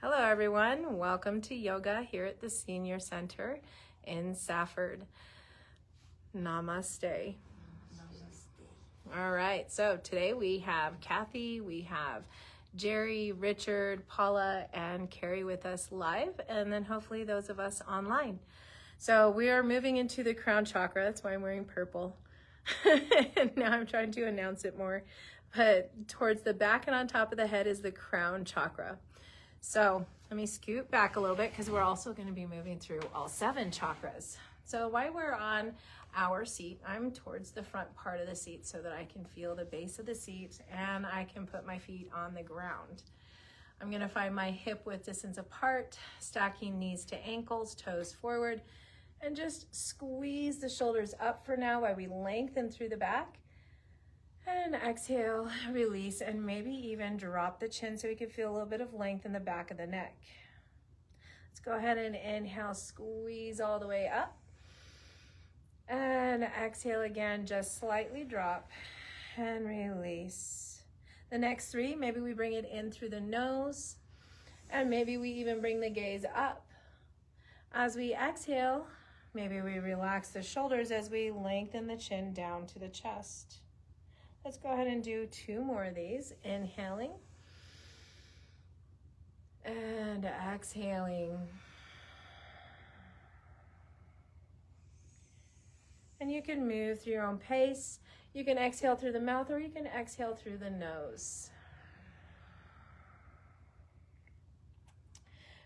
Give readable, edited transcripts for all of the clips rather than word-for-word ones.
Hello everyone, welcome to yoga here at the Senior Center in Safford. Namaste. All right, so today we have Kathy, we have Jerry, Richard, Paula, and Carrie with us live, and then hopefully those of us online. So we are moving into the crown chakra, that's why I'm wearing purple. Now I'm trying to announce it more, but towards the back and on top of the head is the crown chakra. So let me scoot back a little bit because we're also going to be moving through all 7 chakras. So while we're on our seat, I'm towards the front part of the seat so that I can feel the base of the seat and I can put my feet on the ground. I'm going to find my hip width distance apart, stacking knees to ankles, toes forward, and just squeeze the shoulders up for now while we lengthen through the back. And exhale, release, and maybe even drop the chin so we can feel a little bit of length in the back of the neck. Let's go ahead and inhale, squeeze all the way up. And exhale again, just slightly drop and release. The next 3, maybe we bring it in through the nose, and maybe we even bring the gaze up. As we exhale, maybe we relax the shoulders as we lengthen the chin down to the chest. Let's go ahead and do 2 more of these. Inhaling and exhaling. And you can move through your own pace. You can exhale through the mouth or you can exhale through the nose.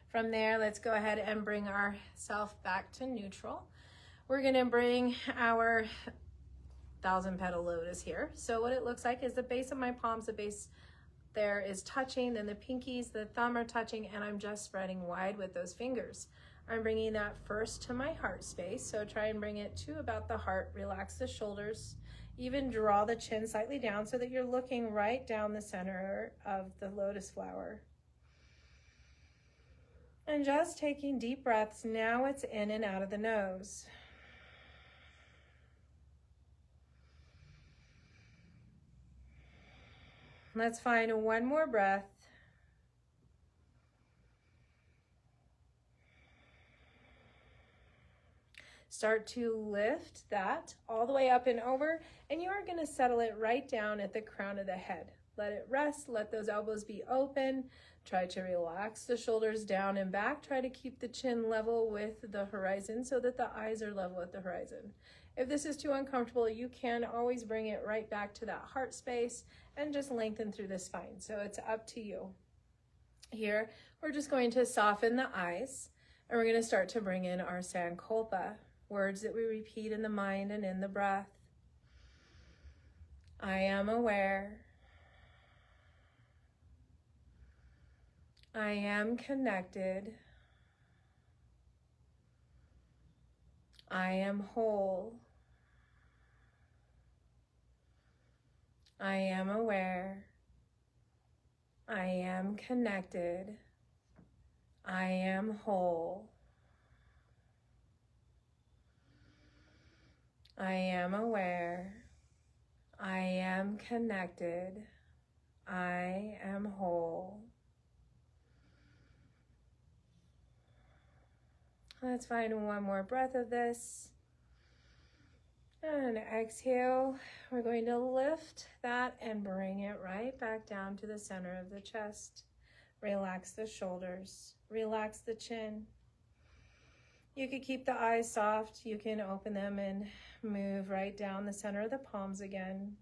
From there, let's go ahead and bring ourselves back to neutral. We're going to bring our 1,000-petal lotus here. So what it looks like is the base of my palms, the base there is touching, then the pinkies, the thumb are touching, and I'm just spreading wide with those fingers. I'm bringing that first to my heart space, so try and bring it to about the heart. Relax the shoulders, even draw the chin slightly down so that you're looking right down the center of the lotus flower. And just taking deep breaths, now it's in and out of the nose. Let's find one more breath. Start to lift that all the way up and over, and you are going to settle it right down at the crown of the head. Let it rest, let those elbows be open. Try to relax the shoulders down and back. Try to keep the chin level with the horizon so that the eyes are level with the horizon. If this is too uncomfortable, you can always bring it right back to that heart space and just lengthen through the spine. So it's up to you. Here, we're just going to soften the eyes, and we're going to start to bring in our Sankalpa, words that we repeat in the mind and in the breath. I am aware. I am connected. I am whole. I am aware. I am connected. I am whole. I am aware. I am connected. I am whole. Let's find one more breath of this. And exhale. We're going to lift that and bring it right back down to the center of the chest. Relax the shoulders. Relax the chin. You could keep the eyes soft. You can open them and move right down the center of the palms again.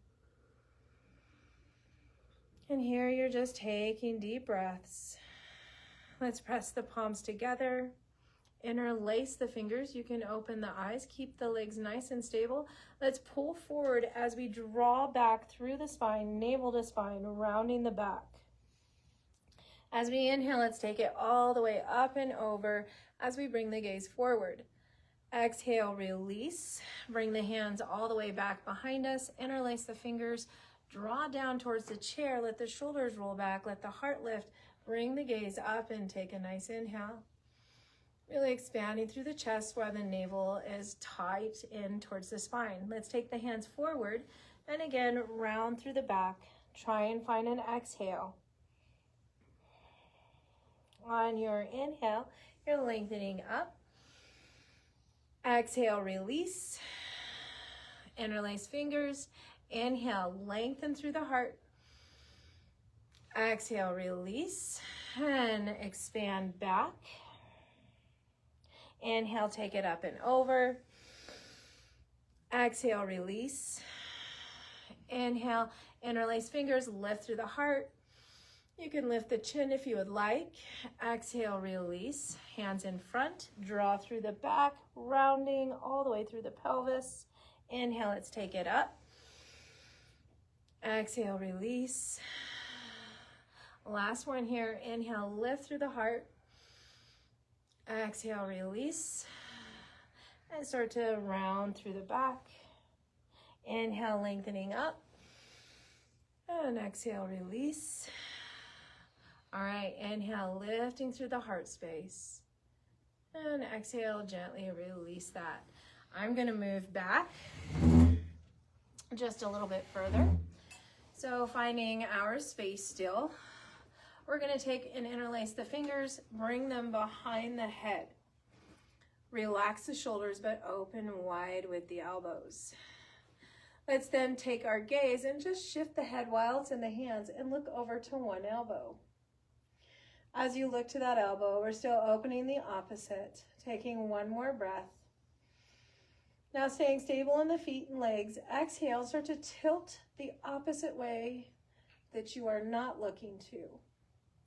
And here you're just taking deep breaths. Let's press the palms together. Interlace the fingers. You can open the eyes. Keep the legs nice and stable. Let's pull forward as we draw back through the spine, navel to spine, rounding the back. As we inhale, let's take it all the way up and over as we bring the gaze forward. Exhale, release. Bring the hands all the way back behind us. Interlace the fingers. Draw down towards the chair. Let the shoulders roll back. Let the heart lift. Bring the gaze up and take a nice inhale. Really expanding through the chest while the navel is tight in towards the spine. Let's take the hands forward and again round through the back. Try and find an exhale. On your inhale, you're lengthening up. Exhale, release. Interlace fingers. Inhale, lengthen through the heart. Exhale, release. And expand back. Inhale, take it up and over. Exhale, release. Inhale, interlace fingers, lift through the heart. You can lift the chin if you would like. Exhale, release. Hands in front, draw through the back, rounding all the way through the pelvis. Inhale, let's take it up. Exhale, release. Last one here. Inhale, lift through the heart. Exhale, release. And start to round through the back. Inhale, lengthening up. And exhale, release. All right, inhale, lifting through the heart space. And exhale, gently release that. I'm gonna move back just a little bit further. So finding our space still, we're gonna take and interlace the fingers, bring them behind the head. Relax the shoulders, but open wide with the elbows. Let's then take our gaze and just shift the head while it's in the hands and look over to one elbow. As you look to that elbow, we're still opening the opposite, taking one more breath. Now staying stable in the feet and legs, exhale, start to tilt the opposite way that you are not looking to,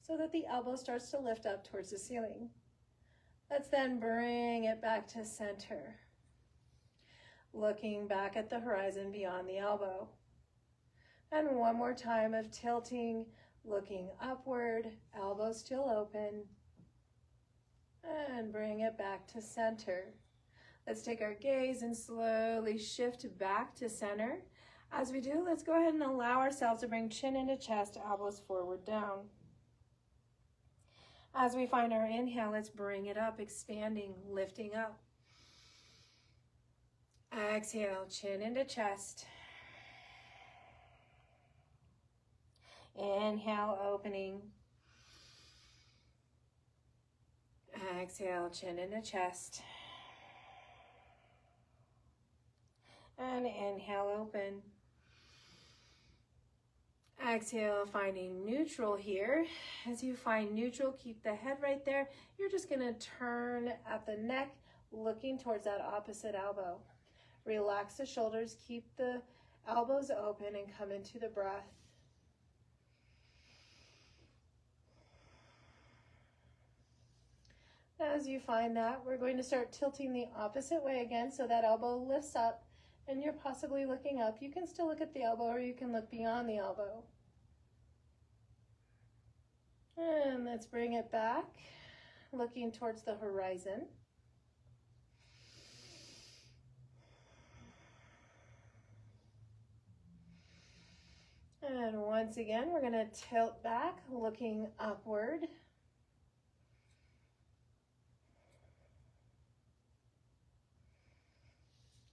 so that the elbow starts to lift up towards the ceiling. Let's then bring it back to center. Looking back at the horizon beyond the elbow. And one more time of tilting, looking upward, elbows still open. And bring it back to center. Let's take our gaze and slowly shift back to center. As we do, let's go ahead and allow ourselves to bring chin into chest, elbows forward down. As we find our inhale, let's bring it up, expanding, lifting up. Exhale, chin into chest. Inhale, opening. Exhale, chin into chest. And inhale, open. Exhale, finding neutral here. As you find neutral, keep the head right there. You're just gonna turn at the neck, looking towards that opposite elbow. Relax the shoulders, keep the elbows open and come into the breath. As you find that, we're going to start tilting the opposite way again so that elbow lifts up and you're possibly looking up. You can still look at the elbow or you can look beyond the elbow. And let's bring it back, looking towards the horizon. And once again, we're going to tilt back, looking upward.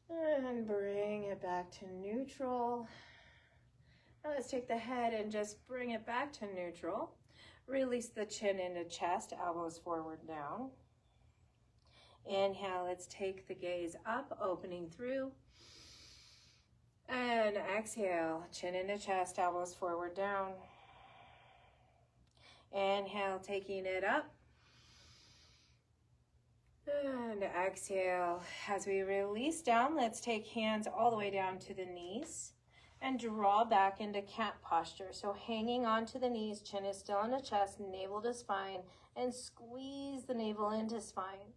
And bring it back to neutral. Now let's take the head and just bring it back to neutral. Release the chin into chest, elbows forward down. Inhale, let's take the gaze up, opening through. And exhale, chin into chest, elbows forward down. Inhale, taking it up. And exhale. As we release down, let's take hands all the way down to the knees and draw back into cat posture. So hanging onto the knees, chin is still on the chest, navel to spine, and squeeze the navel into spine.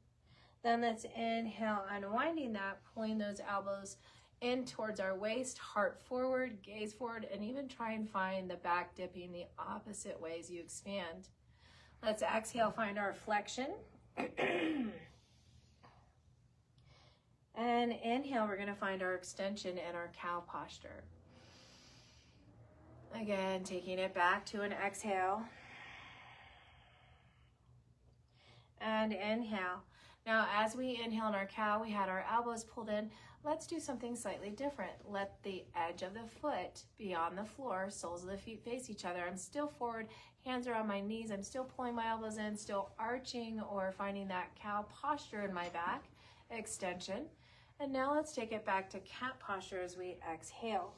Then let's inhale, unwinding that, pulling those elbows in towards our waist, heart forward, gaze forward, and even try and find the back dipping the opposite way as you expand. Let's exhale, find our flexion. And inhale, we're gonna find our extension and our cow posture. Again, taking it back to an exhale. And inhale. Now, as we inhale in our cow, we had our elbows pulled in. Let's do something slightly different. Let the edge of the foot be on the floor, soles of the feet face each other. I'm still forward, hands are on my knees. I'm still pulling my elbows in, still arching or finding that cow posture in my back, extension. And now let's take it back to cat posture as we exhale.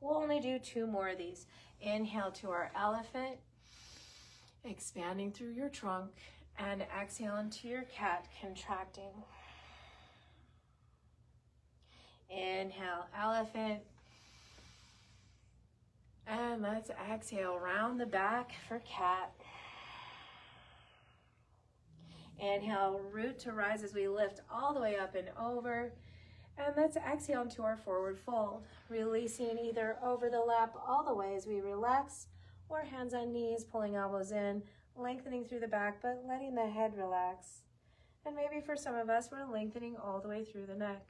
We'll only do 2 more of these. Inhale to our elephant, expanding through your trunk, and exhale into your cat, contracting. Inhale, elephant. And let's exhale, round the back for cat. Inhale, root to rise as we lift all the way up and over. And let's exhale into our forward fold, releasing either over the lap all the way as we relax, or hands on knees, pulling elbows in, lengthening through the back, but letting the head relax. And maybe for some of us, we're lengthening all the way through the neck.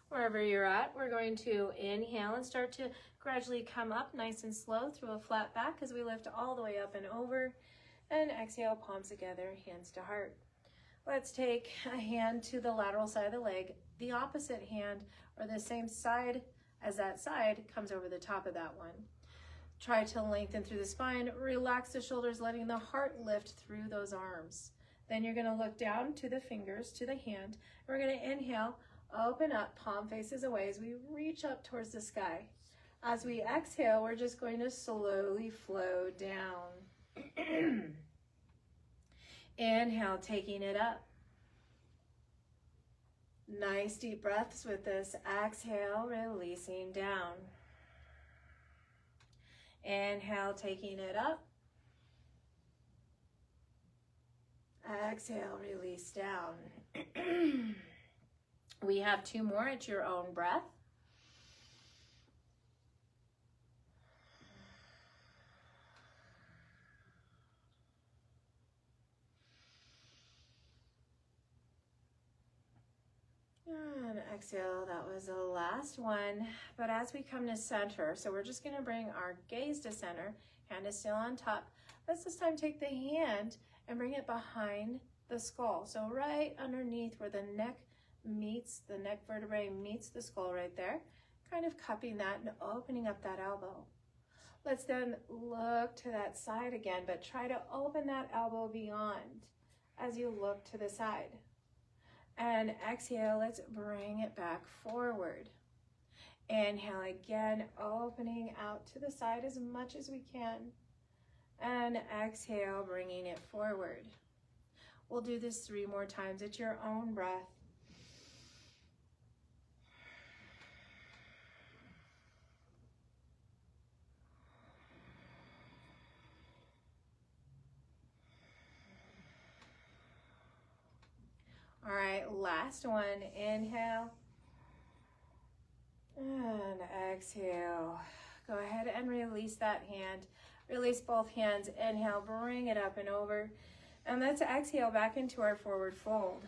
Wherever you're at, we're going to inhale and start to gradually come up nice and slow through a flat back as we lift all the way up and over. And exhale, palms together, hands to heart. Let's take a hand to the lateral side of the leg. The opposite hand, or the same side as that side, comes over the top of that one. Try to lengthen through the spine, relax the shoulders, letting the heart lift through those arms. Then you're gonna look down to the fingers, to the hand. We're gonna inhale, open up, palm faces away as we reach up towards the sky. As we exhale, we're just going to slowly flow down. Inhale, taking it up. Nice deep breaths with this. Exhale, releasing down. Inhale, taking it up. Exhale, release down. We have 2 more at your own breath. And exhale, that was the last one. But as we come to center, so we're just gonna bring our gaze to center, hand is still on top. Let's this time take the hand and bring it behind the skull. So right underneath where the neck meets, the neck vertebrae meets the skull right there, kind of cupping that and opening up that elbow. Let's then look to that side again, but try to open that elbow beyond as you look to the side. And exhale, let's bring it back forward. Inhale again, opening out to the side as much as we can. And exhale, bringing it forward. We'll do this 3 more times at your own breath. All right, last one. Inhale and exhale. Go ahead and release that hand. Release both hands. Inhale, bring it up and over. And let's exhale back into our forward fold.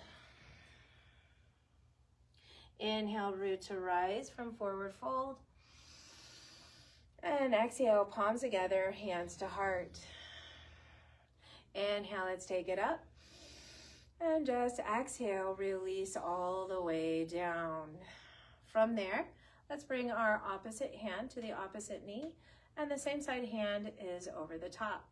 Inhale, root to rise from forward fold. And exhale, palms together, hands to heart. Inhale, let's take it up. And just exhale, release all the way down. From there, let's bring our opposite hand to the opposite knee, and the same side hand is over the top.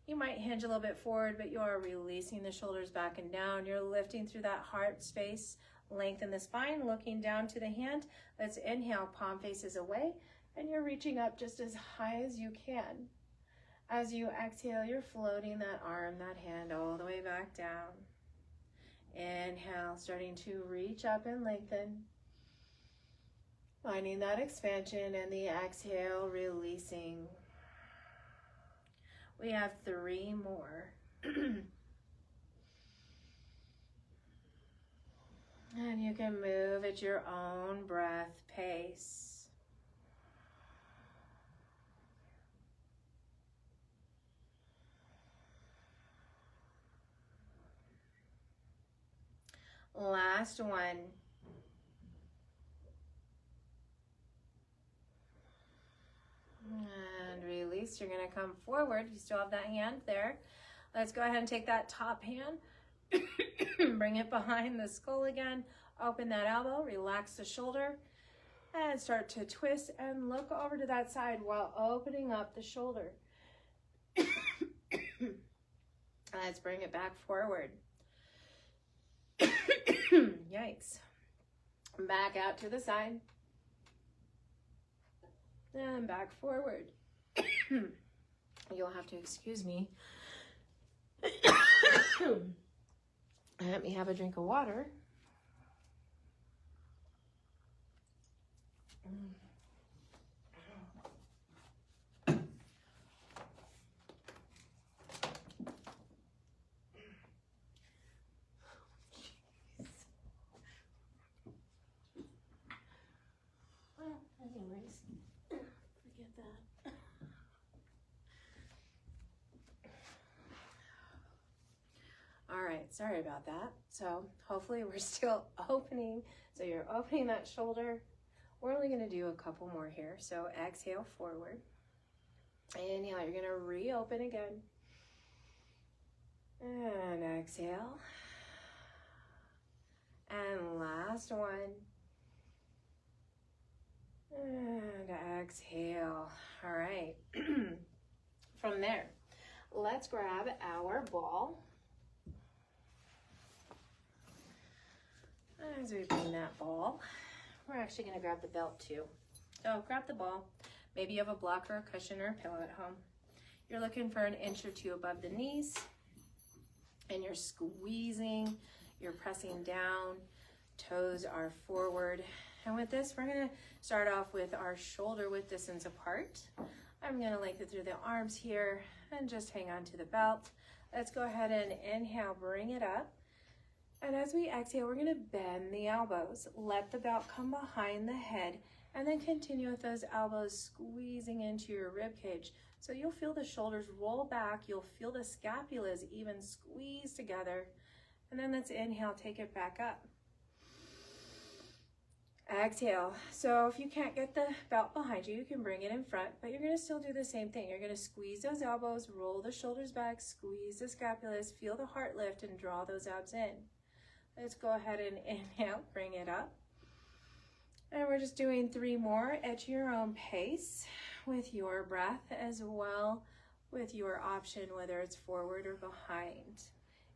You might hinge a little bit forward, but you are releasing the shoulders back and down. You're lifting through that heart space, lengthen the spine, looking down to the hand. Let's inhale, palm faces away, and you're reaching up just as high as you can. As you exhale, you're floating that arm, that hand all the way back down. Inhale, starting to reach up and lengthen. Finding that expansion, and the exhale, releasing. We have 3 more. And you can move at your own breath pace. Last one. And release. You're going to come forward. You still have that hand there. Let's go ahead and take that top hand, bring it behind the skull again, open that elbow, relax the shoulder, and start to twist and look over to that side while opening up the shoulder. Let's bring it back forward. Yikes. Back out to the side. And back forward. You'll have to excuse me. Let me have a drink of water. Anyways, forget that. All right, sorry about that. So hopefully we're still opening. So you're opening that shoulder. We're only going to do a couple more here. So exhale forward. Inhale, you're going to reopen again. And exhale. And last one. And exhale. All right. From there, let's grab our ball. As we bring that ball, we're actually going to grab the belt too. So grab the ball. Maybe you have a block or a cushion or a pillow at home. You're looking for an inch or two above the knees. And you're squeezing, you're pressing down, toes are forward. And with this, we're going to start off with our shoulder width distance apart. I'm going to lengthen through the arms here and just hang on to the belt. Let's go ahead and inhale, bring it up. And as we exhale, we're going to bend the elbows. Let the belt come behind the head and then continue with those elbows squeezing into your rib cage. So you'll feel the shoulders roll back. You'll feel the scapulas even squeeze together. And then let's inhale, take it back up. Exhale. So if you can't get the belt behind you, you can bring it in front, but you're going to still do the same thing. You're going to squeeze those elbows, roll the shoulders back, squeeze the scapulas, feel the heart lift, and draw those abs in. Let's go ahead and inhale, bring it up. And we're just doing 3 more at your own pace with your breath as well with your option, whether it's forward or behind.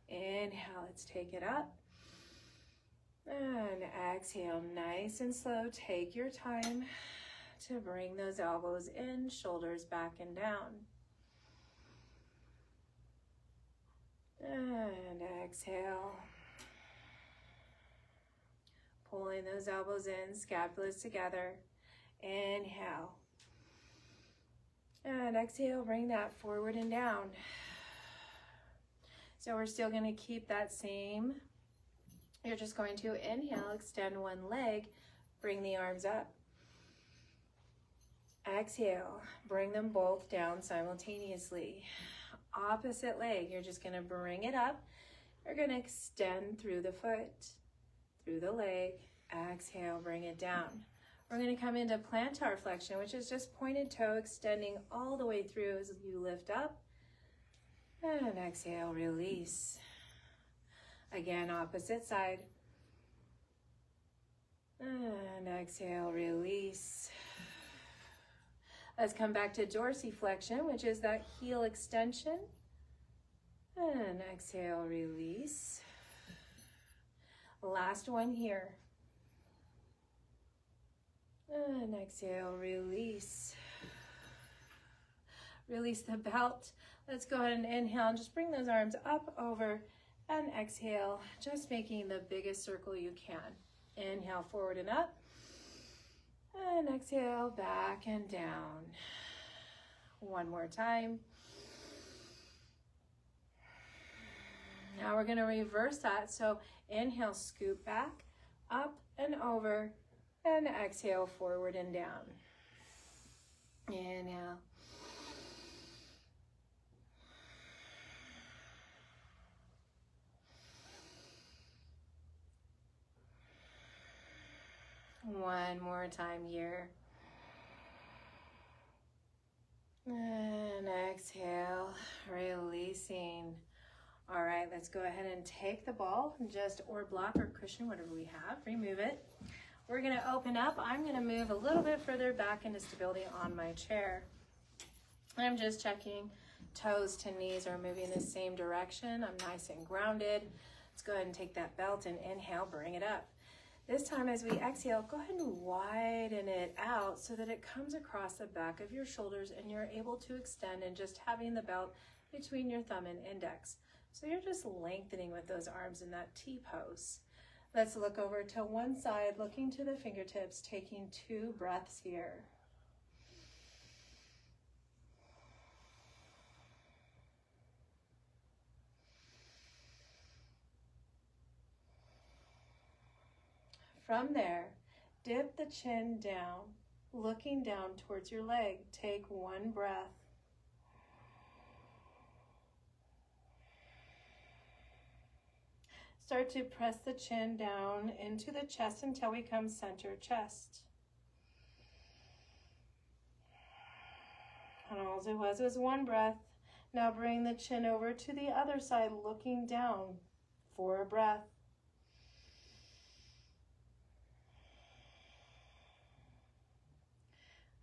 Inhale, let's take it up. And exhale, nice and slow. Take your time to bring those elbows in, shoulders back and down. And exhale. Pulling those elbows in, scapulas together. Inhale. And exhale, bring that forward and down. So we're still going to keep that same. You're just going to inhale, extend one leg, bring the arms up. Exhale, bring them both down simultaneously. Opposite leg, you're just going to bring it up. You're going to extend through the foot, through the leg. Exhale, bring it down. We're going to come into plantar flexion, which is just pointed toe extending all the way through as you lift up. And exhale, release. Again, opposite side. And exhale, release. Let's come back to dorsiflexion, which is that heel extension. And exhale, release. Last one here. And exhale, release. Release the belt. Let's go ahead and inhale and just bring those arms up, over, and exhale, just making the biggest circle you can. Inhale, forward and up. And exhale, back and down. One more time. Now we're going to reverse that. So inhale, scoop back, up and over, and exhale, forward and down. Inhale. One more time here. And exhale, releasing. All right, let's go ahead and take the ball, or block or cushion, whatever we have, remove it. We're gonna open up. I'm gonna move a little bit further back into stability on my chair. I'm just checking toes to knees are moving the same direction. I'm nice and grounded. Let's go ahead and take that belt and inhale, bring it up. This time as we exhale, go ahead and widen it out so that it comes across the back of your shoulders and you're able to extend and just having the belt between your thumb and index. So you're just lengthening with those arms in that T pose. Let's look over to one side, looking to the fingertips, taking 2 breaths here. From there, dip the chin down, looking down towards your leg. Take 1 breath. Start to press the chin down into the chest until we come center chest. And all it was 1 breath. Now bring the chin over to the other side, looking down for a breath.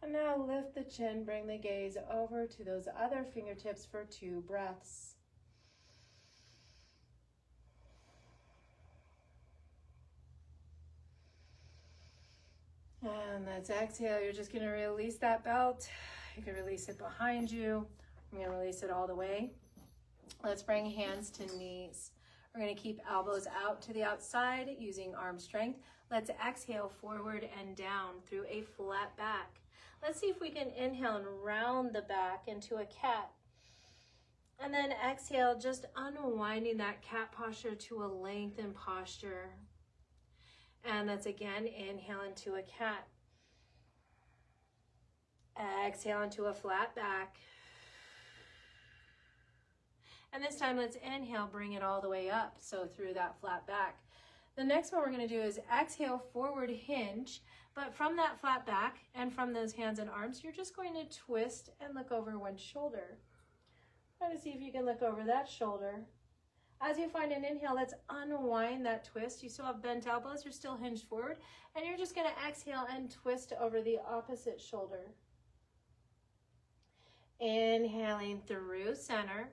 And now lift the chin, bring the gaze over to those other fingertips for 2 breaths. And let's exhale. You're just going to release that belt. You can release it behind you. I'm going to release it all the way. Let's bring hands to knees. We're going to keep elbows out to the outside using arm strength. Let's exhale forward and down through a flat back. Let's see if we can inhale and round the back into a cat. And then exhale, just unwinding that cat posture to a lengthened posture. And let's again inhale into a cat. Exhale into a flat back. And this time let's inhale, bring it all the way up. So through that flat back. The next one we're going to do is exhale, forward hinge. But from that flat back and from those hands and arms, you're just going to twist and look over one shoulder. Try to see if you can look over that shoulder. As you find an inhale, let's unwind that twist. You still have bent elbows, you're still hinged forward, and you're just going to exhale and twist over the opposite shoulder. Inhaling through center.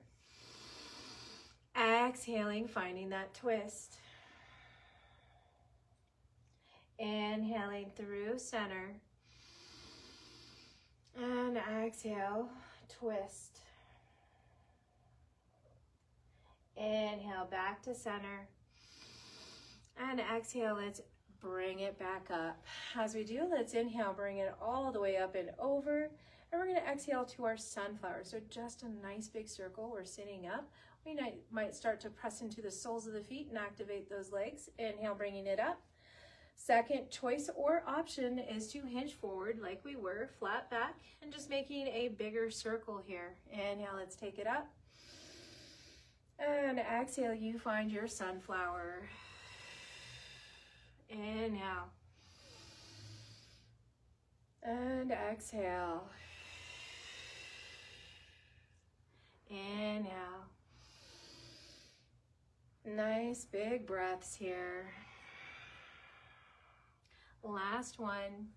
Exhaling, finding that twist. Inhaling through center. And exhale, twist. Inhale back to center. And exhale, let's bring it back up. As we do, let's inhale, bring it all the way up and over. And we're going to exhale to our sunflower. So just a nice big circle. We're sitting up. We might start to press into the soles of the feet and activate those legs. Inhale, bringing it up. Second choice or option is to hinge forward like we were, flat back, and just making a bigger circle here. Inhale, let's take it up. And exhale, you find your sunflower. Inhale. And exhale. Inhale. Nice big breaths here. Last one.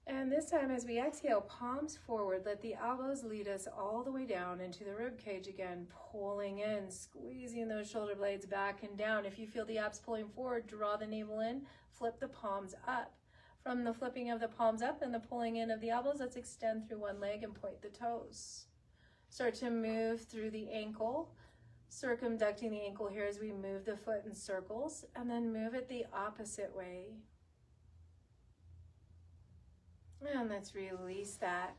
And this time as we exhale, palms forward, let the elbows lead us all the way down into the rib cage again, pulling in, squeezing those shoulder blades back and down. If you feel the abs pulling forward, draw the navel in, flip the palms up. From the flipping of the palms up and the pulling in of the elbows, let's extend through one leg and point the toes. Start to move through the ankle, circumducting the ankle here as we move the foot in circles, and then move it the opposite way. And let's release that.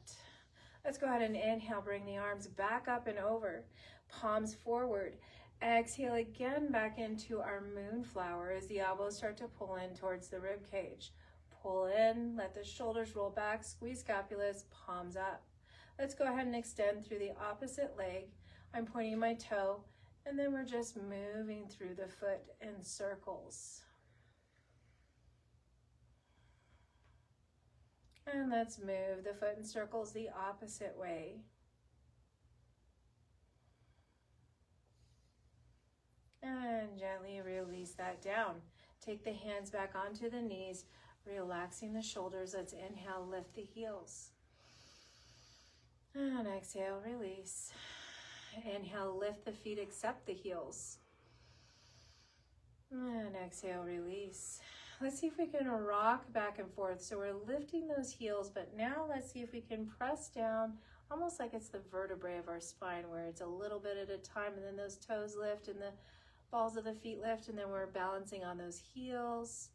Let's go ahead and inhale, bring the arms back up and over, palms forward. Exhale again back into our moonflower as the elbows start to pull in towards the rib cage. Pull in, let the shoulders roll back, squeeze scapulas, palms up. Let's go ahead and extend through the opposite leg. I'm pointing my toe, and then we're just moving through the foot in circles. And let's move the foot in circles the opposite way. gently release that down. Take the hands back onto the knees, relaxing the shoulders. Let's inhale, lift the heels. And exhale, release. Inhale, lift the feet, accept the heels. And exhale, release. Let's see if we can rock back and forth. So we're lifting those heels, but now let's see if we can press down, almost like it's the vertebrae of our spine, where it's a little bit at a time, and then those toes lift and the balls of the feet lift, and then we're balancing on those heels.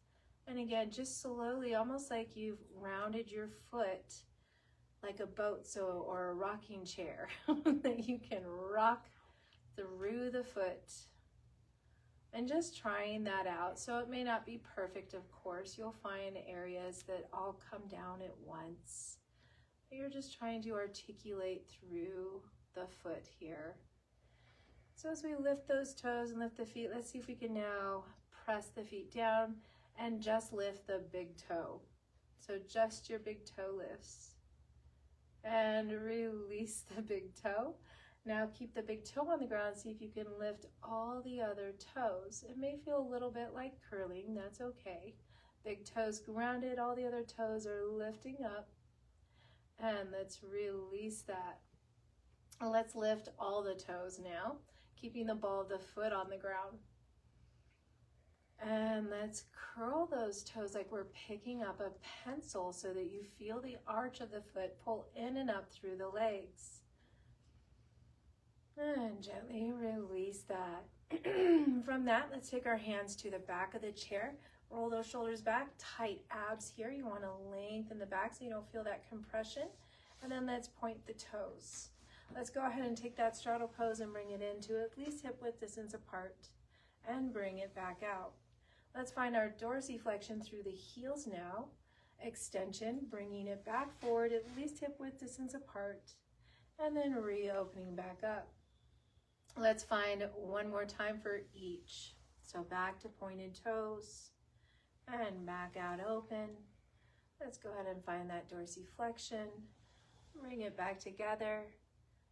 And again, just slowly, almost like you've rounded your foot like a boat, or a rocking chair, that you can rock through the foot. And just trying that out. So it may not be perfect, of course. You'll find areas that all come down at once. But you're just trying to articulate through the foot here. So as we lift those toes and lift the feet, let's see if we can now press the feet down and just lift the big toe. So just your big toe lifts. And release the big toe. Now keep the big toe on the ground. See if you can lift all the other toes. It may feel a little bit like curling. That's okay. Big toes grounded. All the other toes are lifting up. And let's release that. Let's lift all the toes now, keeping the ball of the foot on the ground. And let's curl those toes like we're picking up a pencil so that you feel the arch of the foot pull in and up through the legs. And gently release that. From that, let's take our hands to the back of the chair. Roll those shoulders back, tight abs here. You want to lengthen the back so you don't feel that compression. And then let's point the toes. Let's go ahead and take that straddle pose and bring it into at least hip width distance apart. And bring it back out. Let's find our dorsiflexion through the heels now. Extension, bringing it back forward at least hip width distance apart. And then reopening back up. Let's find one more time for each. So back to pointed toes and back out open. Let's go ahead and find that dorsiflexion. Bring it back together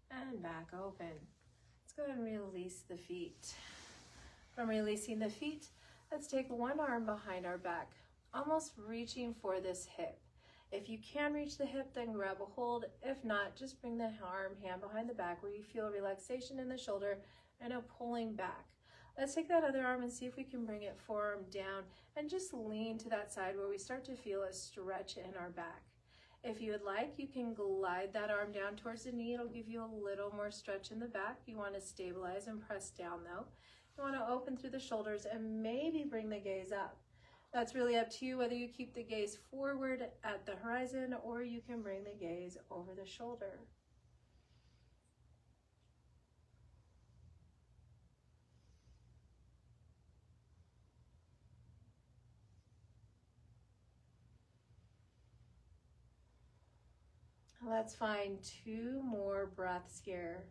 and back open. Let's go ahead and release the feet. From releasing the feet, let's take one arm behind our back, almost reaching for this hip. If you can reach the hip, then grab a hold. If not, just bring the hand behind the back where you feel relaxation in the shoulder and a pulling back. Let's take that other arm and see if we can bring it forearm down and just lean to that side where we start to feel a stretch in our back. If you would like, you can glide that arm down towards the knee. It'll give you a little more stretch in the back. You want to stabilize and press down though. You want to open through the shoulders and maybe bring the gaze up. That's really up to you whether you keep the gaze forward at the horizon or you can bring the gaze over the shoulder. Let's find 2 more breaths here.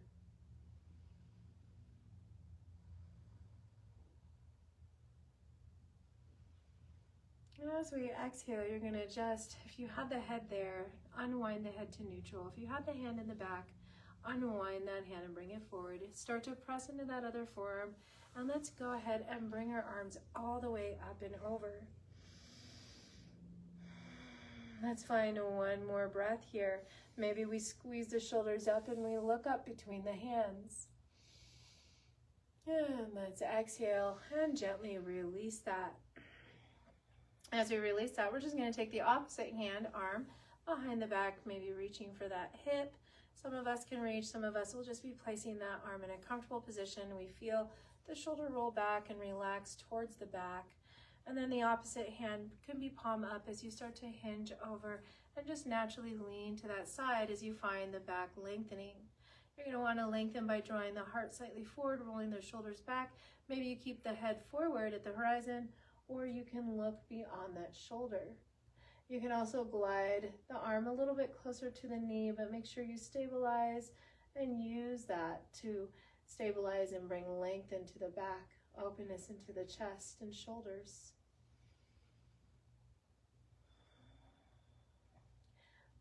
And as we exhale, you're going to just, if you had the head there, unwind the head to neutral. If you had the hand in the back, unwind that hand and bring it forward. Start to press into that other forearm. And let's go ahead and bring our arms all the way up and over. Let's find 1 more breath here. Maybe we squeeze the shoulders up and we look up between the hands. And let's exhale and gently release that. As we release that, we're just going to take the opposite hand, arm behind the back, maybe reaching for that hip. Some of us can reach, some of us will just be placing that arm in a comfortable position. We feel the shoulder roll back and relax towards the back. And then the opposite hand can be palm up as you start to hinge over and just naturally lean to that side as you find the back lengthening. You're going to want to lengthen by drawing the heart slightly forward, rolling the shoulders back. Maybe you keep the head forward at the horizon, or you can look beyond that shoulder. You can also glide the arm a little bit closer to the knee, but make sure you stabilize and use that to stabilize and bring length into the back, openness into the chest and shoulders.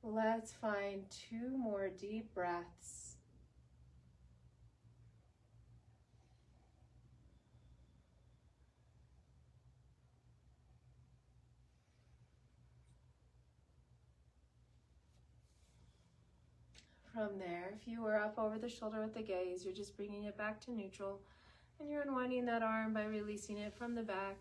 Let's find 2 more deep breaths. From there, if you were up over the shoulder with the gaze, you're just bringing it back to neutral, and you're unwinding that arm by releasing it from the back,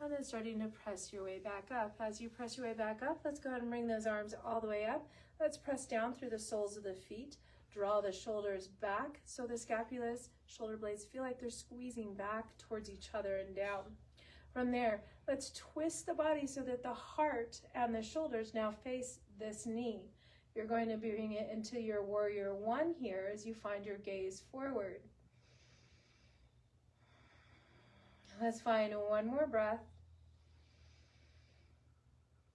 and then starting to press your way back up. As you press your way back up, let's go ahead and bring those arms all the way up. Let's press down through the soles of the feet. Draw the shoulders back so the scapulas, shoulder blades feel like they're squeezing back towards each other and down. From there, let's twist the body so that the heart and the shoulders now face this knee. You're going to bring it into your warrior one here as you find your gaze forward. Let's find one more breath.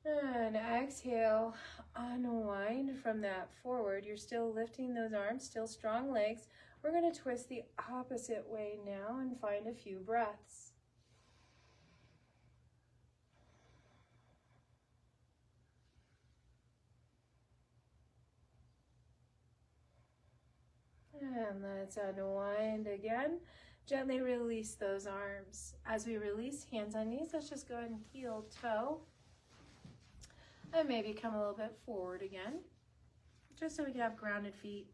And exhale, unwind from that forward. You're still lifting those arms, still strong legs. We're going to twist the opposite way now and find a few breaths. And let's unwind again. Gently release those arms. As we release, hands on knees, let's just go ahead and heel toe. And maybe come a little bit forward again, just so we can have grounded feet.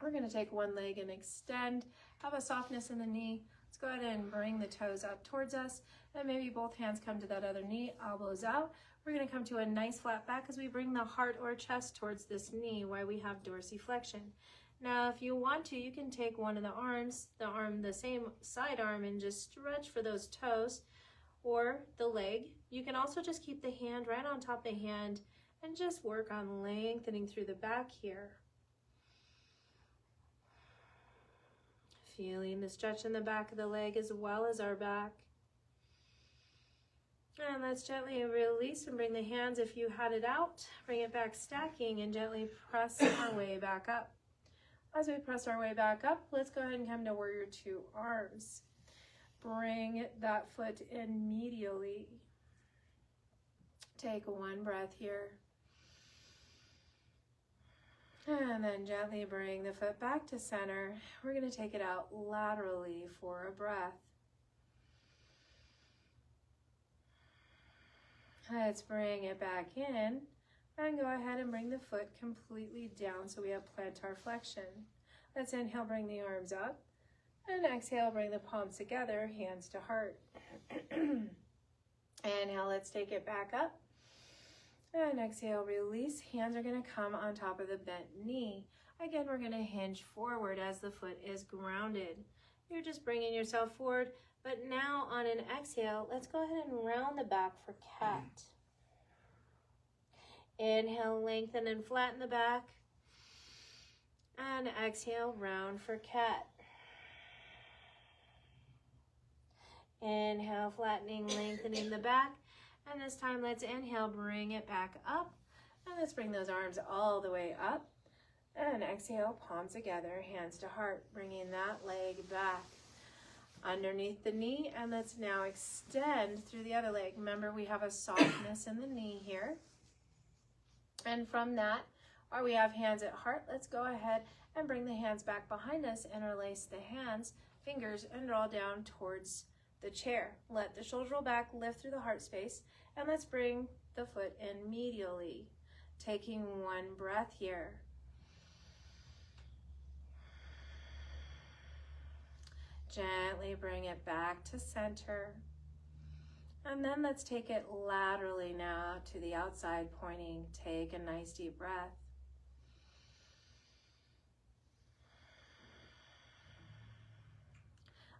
We're going to take one leg and extend, have a softness in the knee. Let's go ahead and bring the toes up towards us, and maybe both hands come to that other knee, elbows out. We're going to come to a nice flat back as we bring the heart or chest towards this knee while we have dorsiflexion. Now, if you want to, you can take one of the arms, the same side arm, and just stretch for those toes, or the leg. You can also just keep the hand right on top of the hand and just work on lengthening through the back here. Feeling the stretch in the back of the leg as well as our back. And let's gently release and bring the hands, if you had it out, bring it back stacking and gently press our way back up. As we press our way back up, let's go ahead and come to warrior two arms. Bring that foot in medially. Take one breath here. And then gently bring the foot back to center. We're going to take it out laterally for a breath. Let's bring it back in and go ahead and bring the foot completely down so we have plantar flexion. Let's inhale, bring the arms up. And exhale, bring the palms together, hands to heart. Inhale, let's take it back up. And exhale, release. Hands are going to come on top of the bent knee. Again, we're going to hinge forward as the foot is grounded. You're just bringing yourself forward. But now on an exhale, let's go ahead and round the back for cat. Inhale, lengthen and flatten the back. And exhale, round for cat. Inhale, flattening, lengthening the back. And this time, let's inhale, bring it back up. And let's bring those arms all the way up. And exhale, palms together, hands to heart, bringing that leg back underneath the knee. And let's now extend through the other leg. Remember, we have a softness in the knee here. And from that, or we have hands at heart, let's go ahead and bring the hands back behind us, interlace the hands, fingers, and draw down towards the chair. Let the shoulders roll back, lift through the heart space, and let's bring the foot in medially. Taking one breath here. Gently bring it back to center. And then let's take it laterally now to the outside pointing. Take a nice deep breath.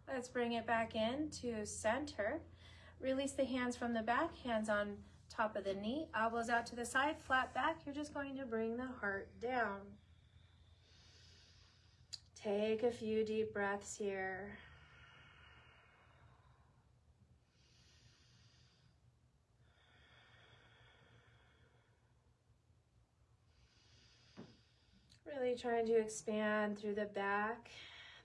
Let's bring it back into center. Release the hands from the back, hands on top of the knee, elbows out to the side, flat back. You're just going to bring the heart down. Take a few deep breaths here. Really trying to expand through the back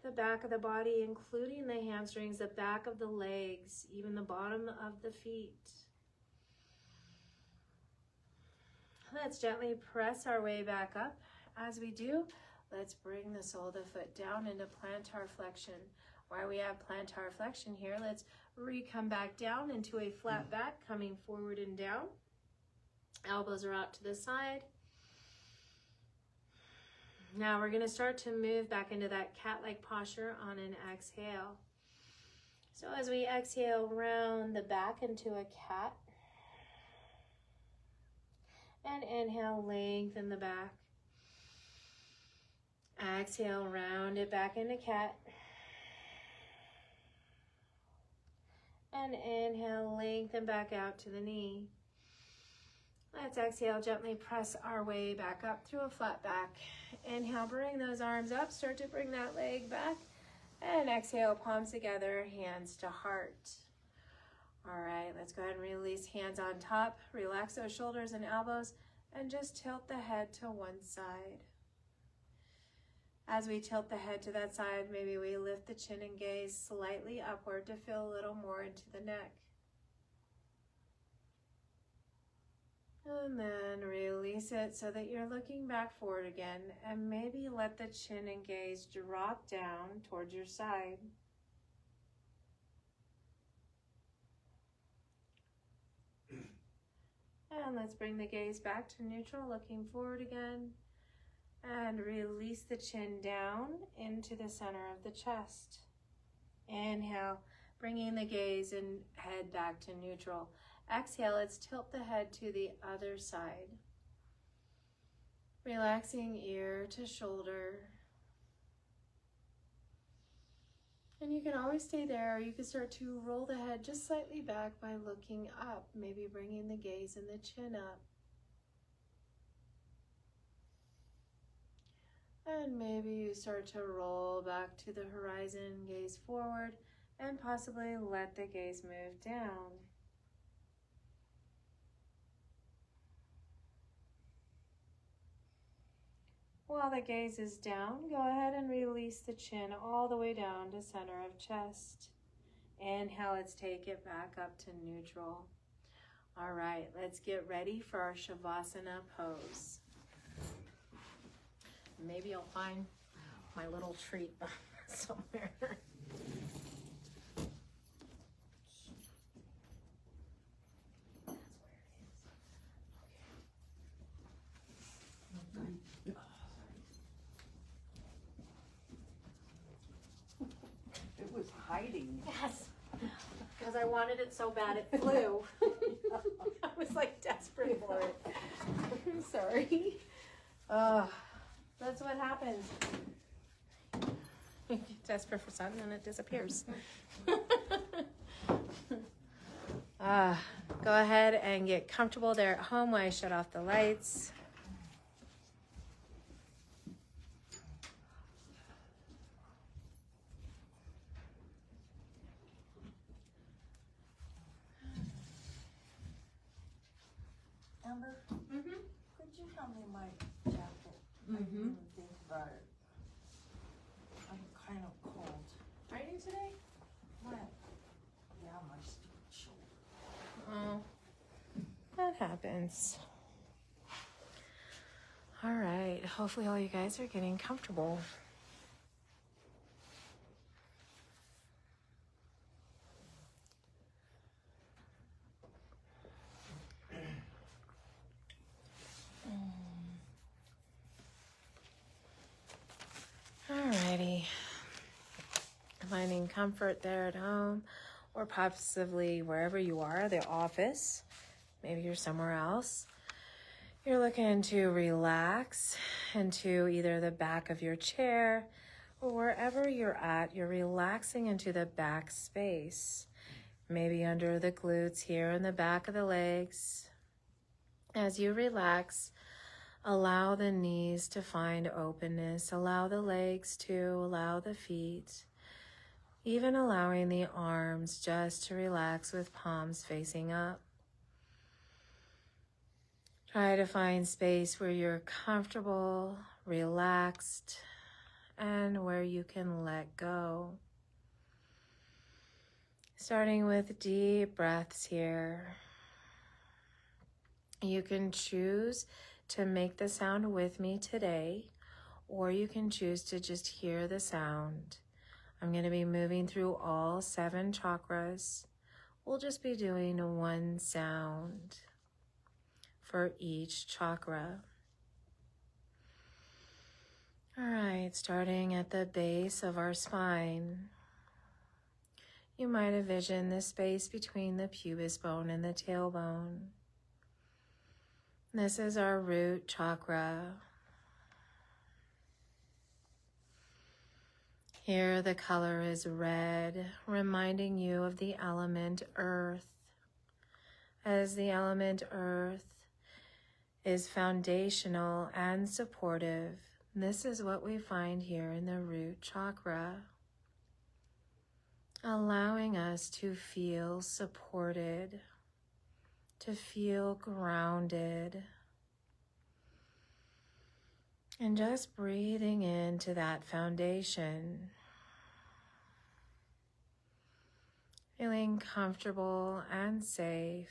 of the body, including the hamstrings, the back of the legs, even the bottom of the feet. Let's gently press our way back up. As we do, let's bring the sole of the foot down into plantar flexion. While we have plantar flexion here, let's come back down into a flat back, coming forward and down. Elbows are out to the side. Now we're going to start to move back into that cat-like posture on an exhale. So as we exhale, round the back into a cat. And inhale, lengthen the back. Exhale, round it back into cat. And inhale, lengthen back out to the knee. Let's exhale, gently press our way back up through a flat back. Inhale, bring those arms up, start to bring that leg back. And exhale, palms together, hands to heart. All right, let's go ahead and release hands on top. Relax those shoulders and elbows and just tilt the head to one side. As we tilt the head to that side, maybe we lift the chin and gaze slightly upward to feel a little more into the neck. And then release it so that you're looking back forward again, and maybe let the chin and gaze drop down towards your side. And let's bring the gaze back to neutral, looking forward again. And release the chin down into the center of the chest. Inhale, bringing the gaze and head back to neutral. Exhale, let's tilt the head to the other side. Relaxing ear to shoulder. And you can always stay there, or you can start to roll the head just slightly back by looking up, maybe bringing the gaze and the chin up. And maybe you start to roll back to the horizon, gaze forward, and possibly let the gaze move down. While the gaze is down, go ahead and release the chin all the way down to center of chest. Inhale, let's take it back up to neutral. All right, let's get ready for our Shavasana pose. Maybe I'll find my little treat somewhere. It was hiding. Yes, because I wanted it so bad it flew. I was like desperate for it. I'm sorry. That's what happens. You get desperate for something and it disappears. Go ahead and get comfortable there at home while I shut off the lights. Amber, could you hand me my jacket? I didn't even think about it. I'm kind of cold. Are you today? What? Yeah, my stupid shoulder. Oh, that happens. All right. Hopefully all you guys are getting comfortable. Alrighty. Finding comfort there at home, or possibly wherever you are, the office. Maybe you're somewhere else. You're looking to relax into either the back of your chair or wherever you're at. You're relaxing into the back space, maybe under the glutes here in the back of the legs. As you relax, allow the knees to find openness, allow the legs to, allow the feet, even allowing the arms just to relax with palms facing up. Try to find space where you're comfortable, relaxed, and where you can let go. Starting with deep breaths here. You can choose to make the sound with me today, or you can choose to just hear the sound. I'm going to be moving through all 7 chakras. We'll just be doing one sound for each chakra. All right, starting at the base of our spine. You might envision the space between the pubis bone and the tailbone. This is our root chakra. Here the color is red, reminding you of the element earth. As the element earth is foundational and supportive, this is what we find here in the root chakra, allowing us to feel supported, to feel grounded, and just breathing into that foundation, feeling comfortable and safe.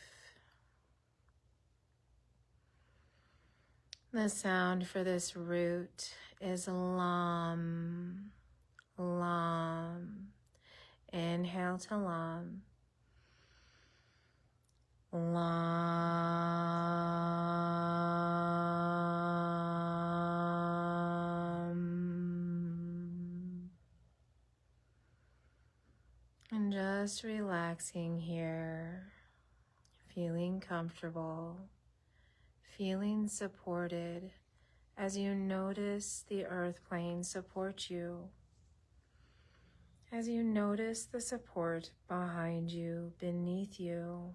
The sound for this root is lam, lam. Inhale to lam, lam. And just relaxing here, feeling comfortable, feeling supported as you notice the earth plane support you. As you notice the support behind you, beneath you.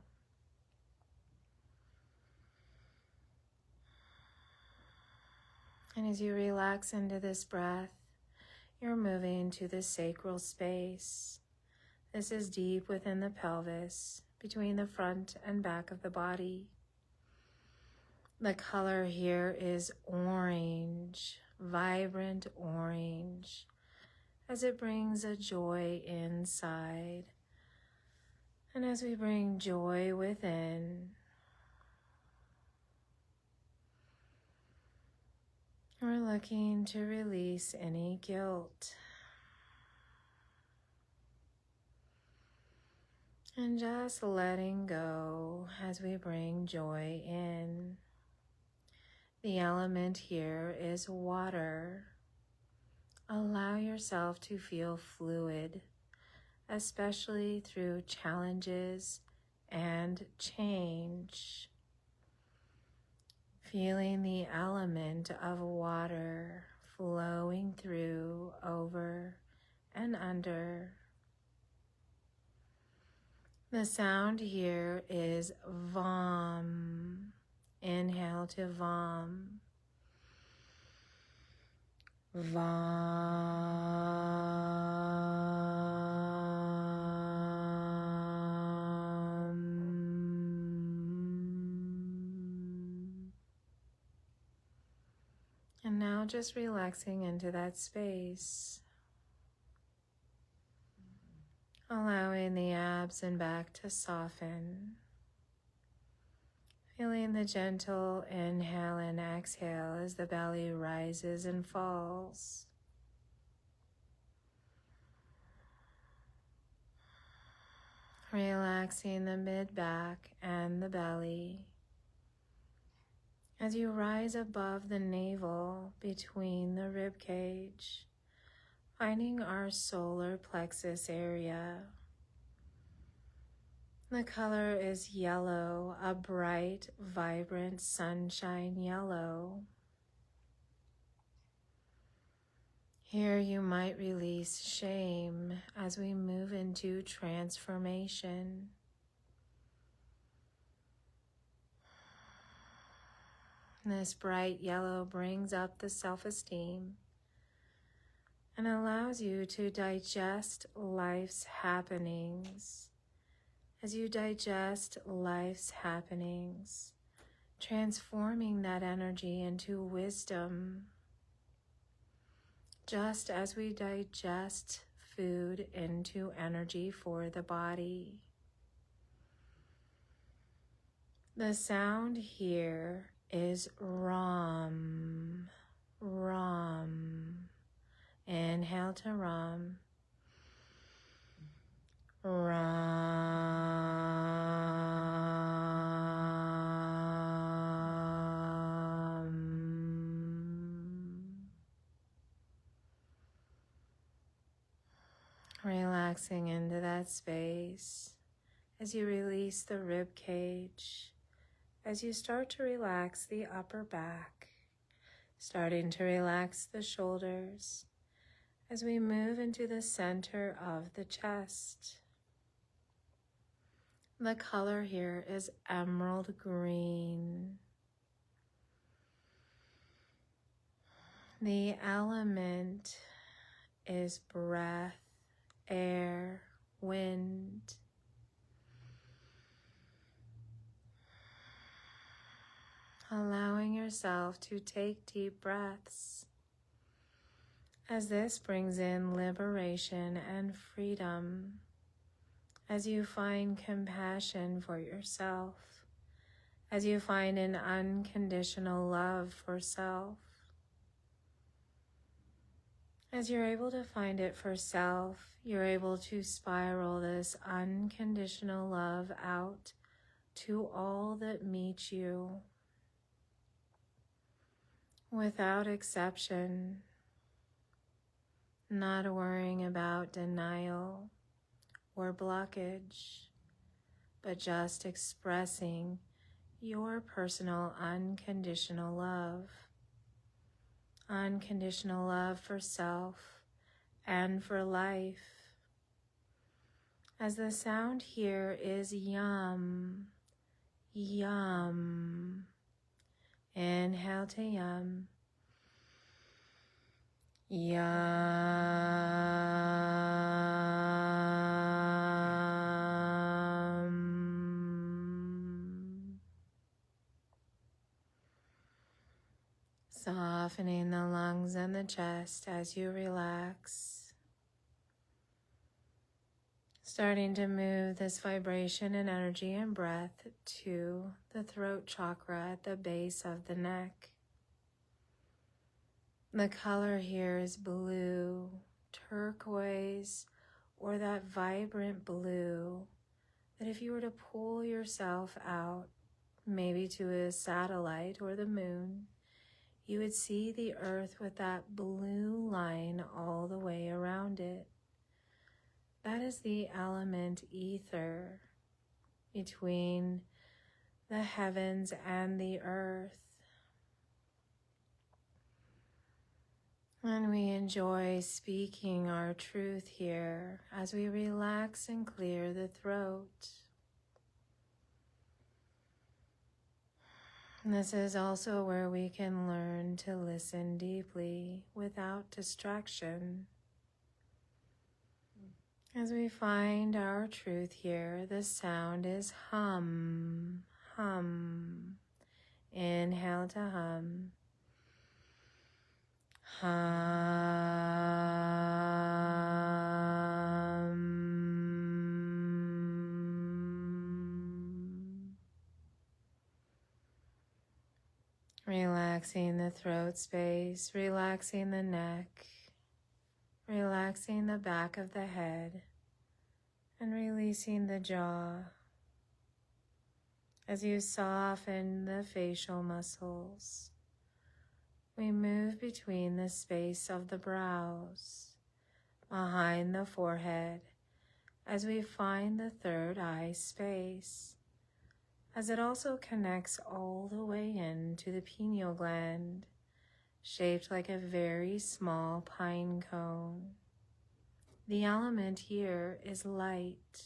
And as you relax into this breath, you're moving to the sacral space. This is deep within the pelvis, between the front and back of the body. The color here is orange, vibrant orange, as it brings a joy inside. And as we bring joy within, we're looking to release any guilt. And just letting go as we bring joy in. The element here is water. Allow yourself to feel fluid, especially through challenges and change. Feeling the element of water flowing through, over, and under. The sound here is vam. Inhale to vam. Vam. And now just relaxing into that space. Allowing the abs and back to soften. Feeling the gentle inhale and exhale as the belly rises and falls. Relaxing the mid-back and the belly. As you rise above the navel between the rib cage, finding our solar plexus area. The color is yellow, a bright, vibrant sunshine yellow. Here you might release shame as we move into transformation. This bright yellow brings up the self-esteem and allows you to digest life's happenings. As you digest life's happenings, transforming that energy into wisdom, just as we digest food into energy for the body. The sound here is Ram, Ram. Inhale to Ram. Ram. Relaxing into that space as you release the rib cage, as you start to relax the upper back, starting to relax the shoulders as we move into the center of the chest. The color here is emerald green. The element is breath, air, wind. Allowing yourself to take deep breaths as this brings in liberation and freedom, as you find compassion for yourself, as you find an unconditional love for self. As you're able to find it for self, you're able to spiral this unconditional love out to all that meet you, without exception, not worrying about denial or blockage, but just expressing your personal unconditional love. Unconditional love for self and for life. As the sound here is yum, yum. Inhale to yum. Yum. Softening the lungs and the chest as you relax. Starting to move this vibration and energy and breath to the throat chakra at the base of the neck. The color here is blue, turquoise, or that vibrant blue that if you were to pull yourself out, maybe to a satellite or the moon, you would see the earth with that blue line all the way around it. That is the element ether between the heavens and the earth. And we enjoy speaking our truth here as we relax and clear the throat. This is also where we can learn to listen deeply without distraction. As we find our truth here, the sound is hum, hum. Inhale to hum. Hum. Relaxing the throat space, relaxing the neck, relaxing the back of the head, and releasing the jaw. As you soften the facial muscles, we move between the space of the brows, behind the forehead, as we find the third eye space, as it also connects all the way into the pineal gland, shaped like a very small pine cone. The element here is light.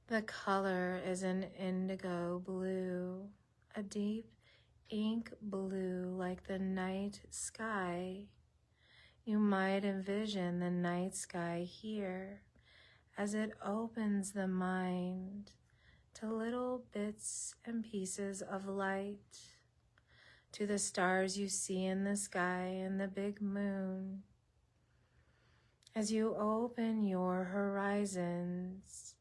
The color is an indigo blue, a deep ink blue like the night sky. You might envision the night sky here as it opens the mind to little bits and pieces of light, to the stars you see in the sky and the big moon. As you open your horizons,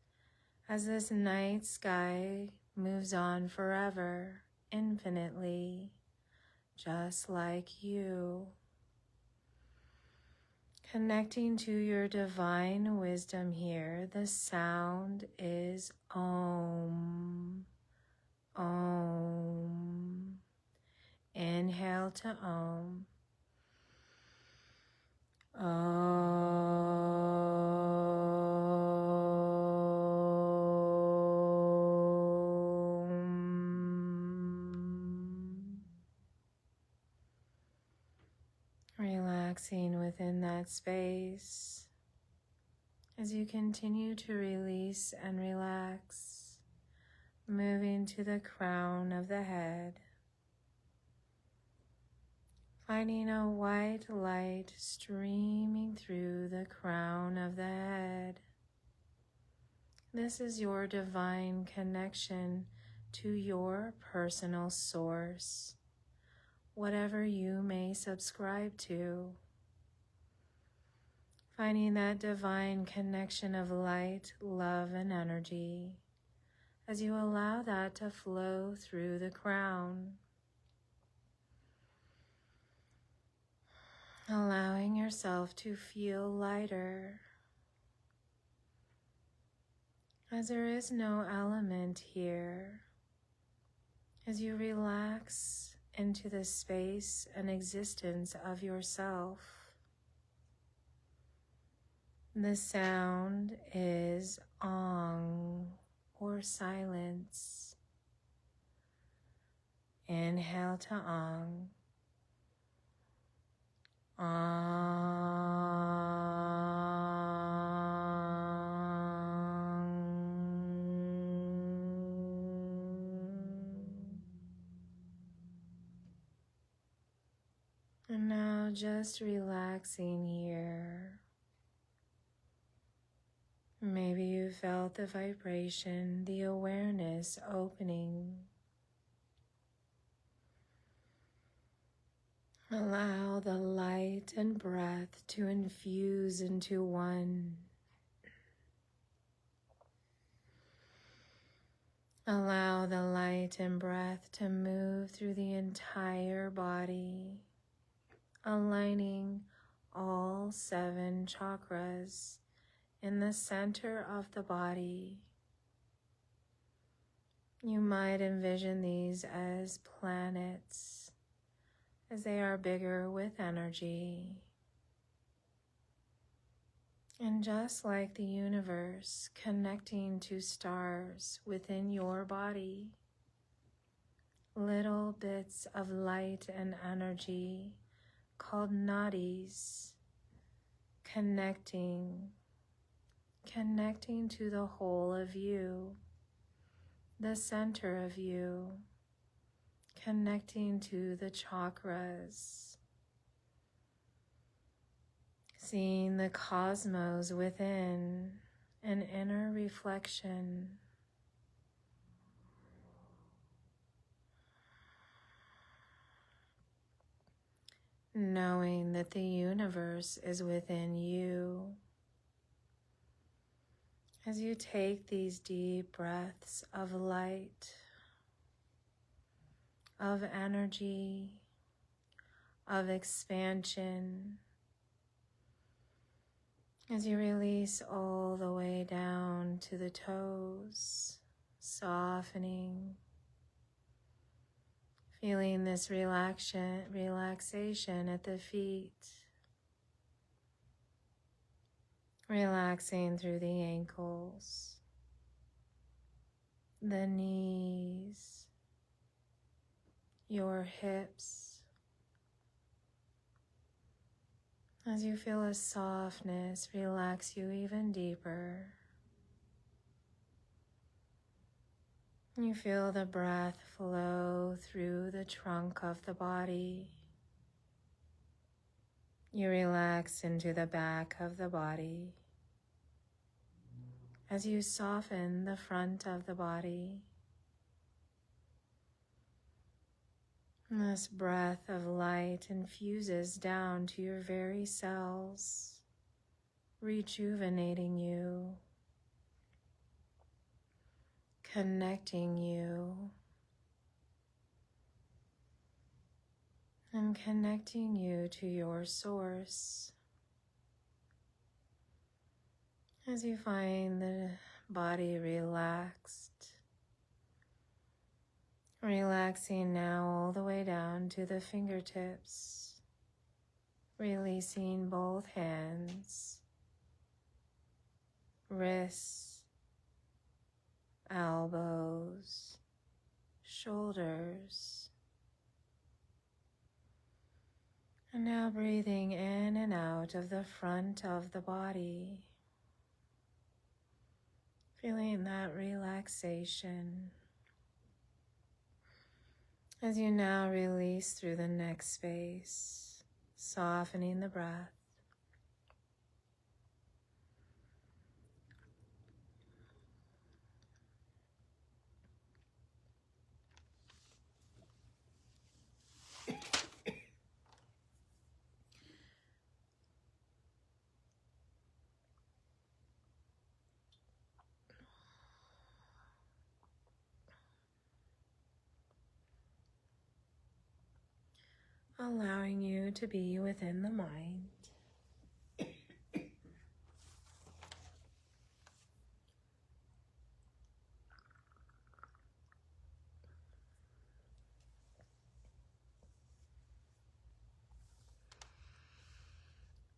as this night sky moves on forever, infinitely, just like you. Connecting to your divine wisdom here, the sound is Om. Om. Inhale to Om. Om. Relaxing within that space as you continue to release and relax, moving to the crown of the head, finding a white light streaming through the crown of the head. This is your divine connection to your personal source, whatever you may subscribe to. Finding that divine connection of light, love, and energy as you allow that to flow through the crown. Allowing yourself to feel lighter, as there is no element here. As you relax into the space and existence of yourself, the sound is Ong, or silence. Inhale to Ong. And now just relaxing here. Maybe you felt the vibration, the awareness opening. Allow the light and breath to infuse into one. Allow the light and breath to move through the entire body, aligning all 7 chakras in the center of the body. You might envision these as planets, as they are bigger with energy. And just like the universe connecting to stars within your body, little bits of light and energy called nadis, connecting to the whole of you, the center of you, connecting to the chakras, seeing the cosmos within, an inner reflection. Knowing that the universe is within you. As you take these deep breaths of light, of energy, of expansion, as you release all the way down to the toes, softening, feeling this relaxation at the feet, relaxing through the ankles, the knees, your hips. As you feel a softness relax you even deeper, you feel the breath flow through the trunk of the body. You relax into the back of the body as you soften the front of the body. This breath of light infuses down to your very cells, rejuvenating you, connecting you, and connecting you to your source. As you find the body relaxed, relaxing now all the way down to the fingertips, releasing both hands, wrists, elbows, shoulders, And now breathing in and out of the front of the body. Feeling that relaxation as you now release through the neck space, softening the breath. Allowing you to be within the mind.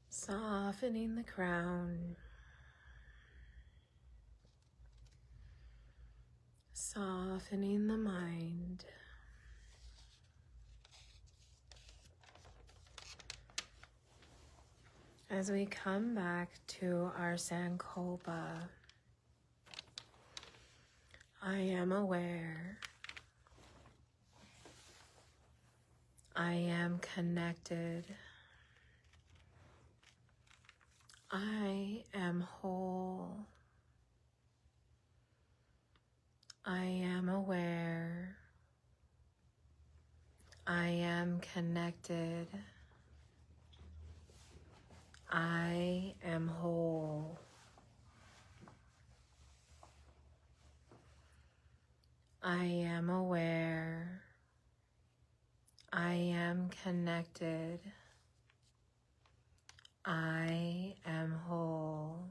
Softening the crown. Softening the mind. As we come back to our Sankalpa, I am aware. I am connected. I am whole. I am aware. I am connected. I am whole. I am aware. I am connected. I am whole.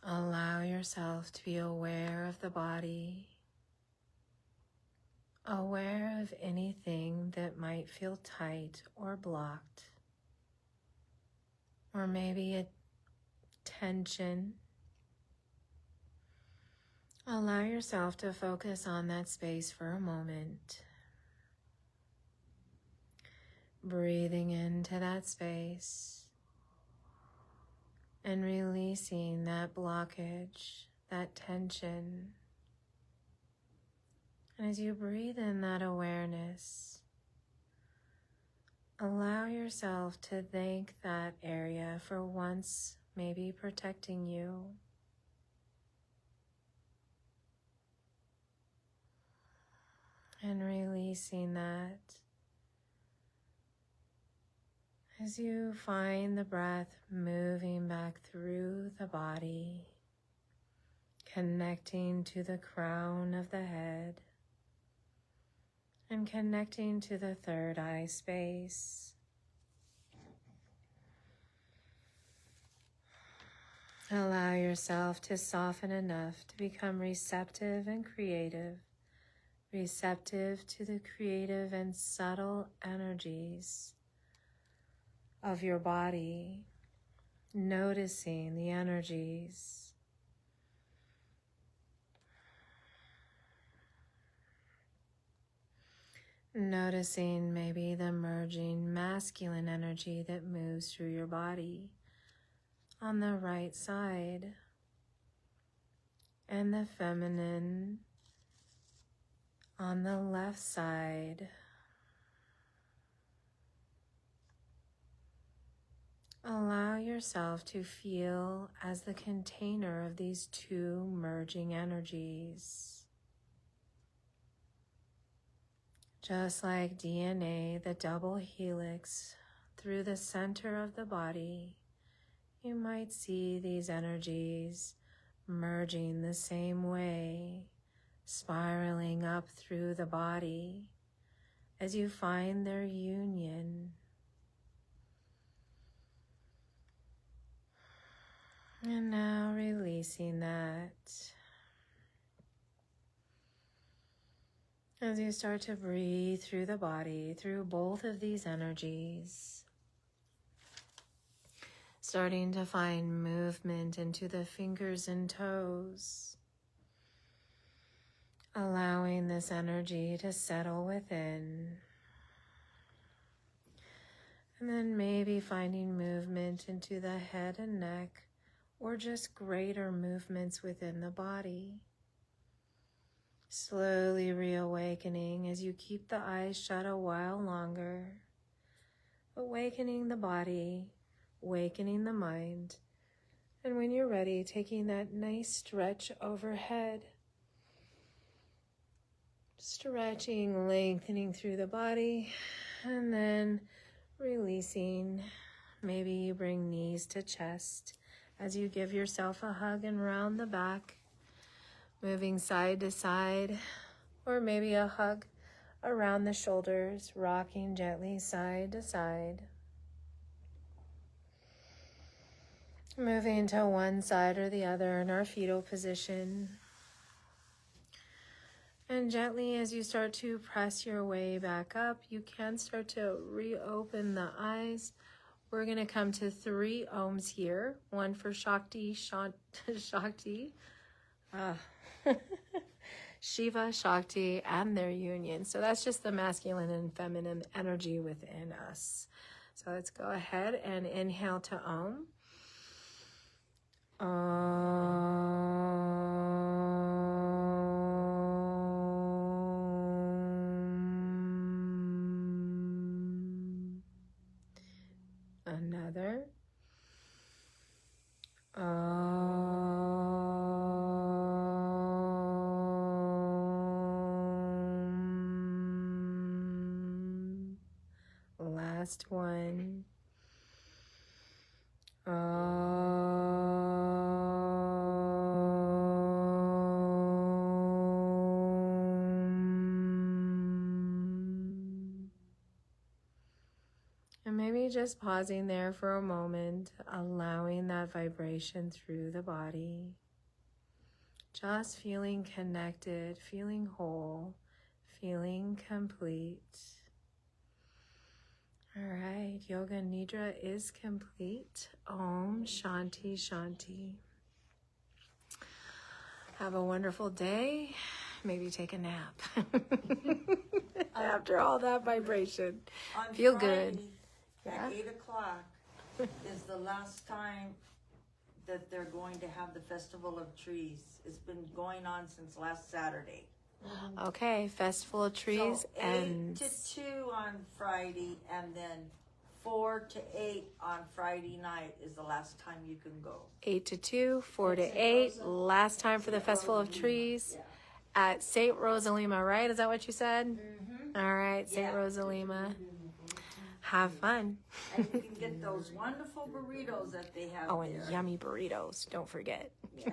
Allow yourself to be aware of the body, aware of anything that might feel tight or blocked, or maybe a tension. Allow yourself to focus on that space for a moment. Breathing into that space and releasing that blockage, that tension. And as you breathe in that awareness, allow yourself to thank that area for once maybe protecting you. And releasing that as you find the breath moving back through the body, connecting to the crown of the head and connecting to the third eye space. Allow yourself to soften enough to become receptive and creative, receptive to the creative and subtle energies of your body, noticing the energies. Noticing maybe the merging masculine energy that moves through your body on the right side, and the feminine on the left side. Allow yourself to feel as the container of these two merging energies. Just like DNA, the double helix through the center of the body, you might see these energies merging the same way, spiraling up through the body as you find their union. And now releasing that. As you start to breathe through the body, through both of these energies, starting to find movement into the fingers and toes, allowing this energy to settle within, And then maybe finding movement into the head and neck, or just greater movements within the body. Slowly reawakening as you keep the eyes shut a while longer. Awakening the body, awakening the mind. And when you're ready, taking that nice stretch overhead. Stretching, lengthening through the body, and then releasing. Maybe you bring knees to chest as you give yourself a hug and round the back, moving side to side, or maybe a hug around the shoulders, rocking gently side to side. Moving to one side or the other in our fetal position. And gently, as you start to press your way back up, you can start to reopen the eyes. We're going to come to 3 Oms here. One for Shakti, Shakti, Shiva, Shakti, and their union. So that's just the masculine and feminine energy within us. So let's go ahead and inhale to Om. Another. Last one. And maybe just pausing there for a moment, allowing that vibration through the body. Just feeling connected, feeling whole, feeling complete. All right, Yoga Nidra is complete. Om Shanti Shanti. Have a wonderful day. Maybe take a nap. After all that vibration. On Feel Friday, good. At 8 o'clock is the last time that they're going to have the Festival of Trees. It's been going on since last Saturday. Okay, Festival of Trees So and 8 to 2 on Friday, and then 4 to 8 on Friday night is the last time you can go. 8 to 2, 4 to 8. Last time for the Festival of Trees at St. Rosalima, right? Is that what you said? Mm-hmm. All right, St. Yeah. Rosalima. Have fun. And you can get those wonderful burritos that they have Oh, and there. yummy burritos. Don't forget. Yeah.